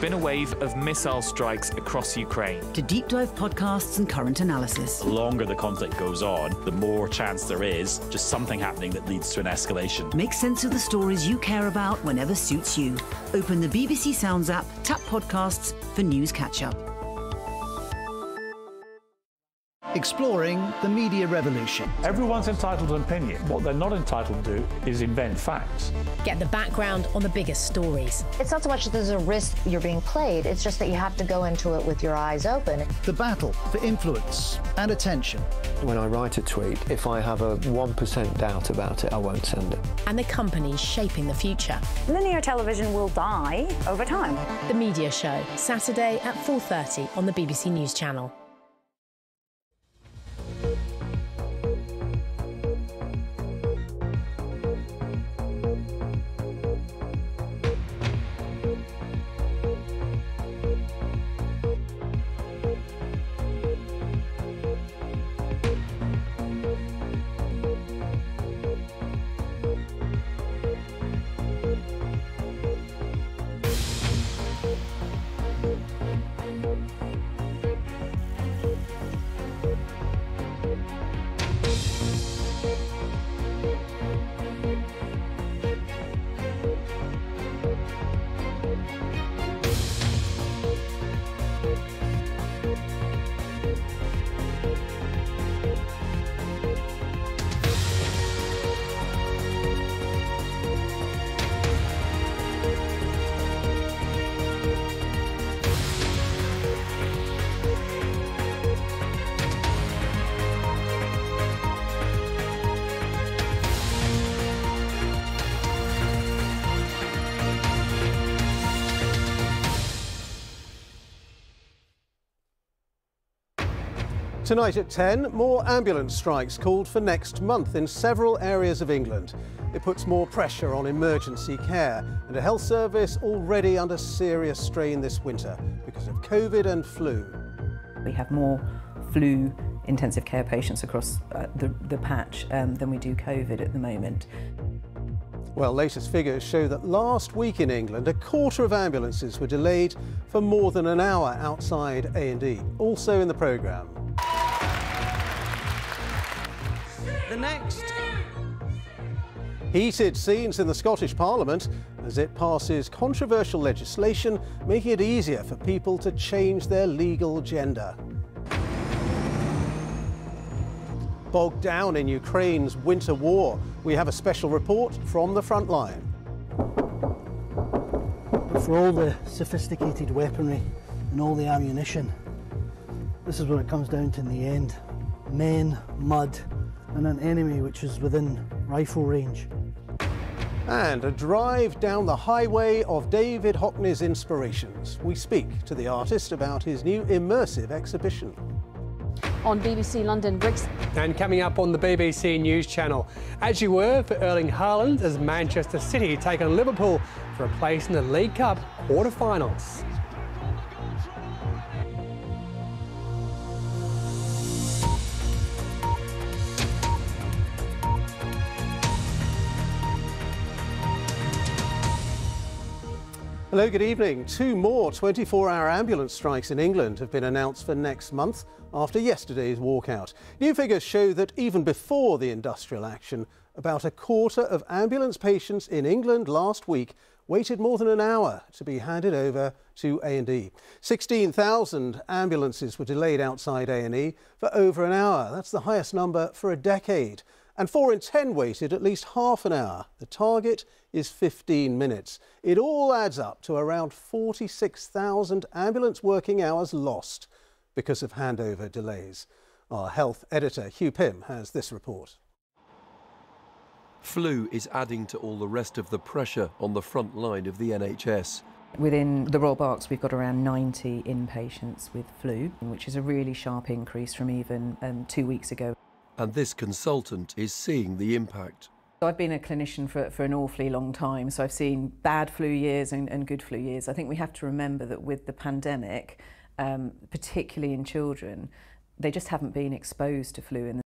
been a wave of missile strikes across Ukraine. To deep dive podcasts and current analysis. The longer the conflict goes on, the more chance there is just something happening that leads to an escalation. Make sense of the stories you care about whenever suits you. Open the BBC Sounds app, tap podcasts for news catch-up. Exploring the media revolution. Everyone's entitled to an opinion. What they're not entitled to do is invent facts. Get the background on the biggest stories. It's not so much that there's a risk you're being played, it's just that you have to go into it with your eyes open. The battle for influence and attention. When I write a tweet, if I have a 1% doubt about it, I won't send it. And the companies shaping the future. Linear television will die over time. The Media Show, Saturday at 4:30 on the BBC News Channel. Tonight at 10, more ambulance strikes called for next month in several areas of England. It puts more pressure on emergency care and a health service already under serious strain this winter because of COVID and flu. We have more flu intensive care patients across the patch than we do COVID at the moment. Well, latest figures show that last week in England, a quarter of ambulances were delayed for more than an hour outside A&E. Also in the programme. The next. Heated scenes in the Scottish Parliament as it passes controversial legislation making it easier for people to change their legal gender. Bogged down in Ukraine's winter war, we have a special report from the front line. But for all the sophisticated weaponry and all the ammunition, this is what it comes down to in the end. Men, mud, and an enemy which is within rifle range. And a drive down the highway of David Hockney's inspirations. We speak to the artist about his new immersive exhibition. On BBC London Bricks. And coming up on the BBC News Channel, as you were for Erling Haaland as Manchester City take on Liverpool for a place in the League Cup quarter-finals. Hello, good evening. Two more 24-hour ambulance strikes in England have been announced for next month after yesterday's walkout. New figures show that even before the industrial action, about a quarter of ambulance patients in England last week waited more than an hour to be handed over to A&E. 16,000 ambulances were delayed outside A&E for over an hour. That's the highest number for a decade. And 4 in 10 waited at least half an hour. The target is 15 minutes. It all adds up to around 46,000 ambulance working hours lost because of handover delays. Our health editor, Hugh Pym, has this report. Flu is adding to all the rest of the pressure on the front line of the NHS. Within the Royal Berks, we've got around 90 inpatients with flu, which is a really sharp increase from even 2 weeks ago. And this consultant is seeing the impact. I've been a clinician for an awfully long time, so I've seen bad flu years and good flu years. I think we have to remember that with the pandemic, particularly in children, they just haven't been exposed to flu in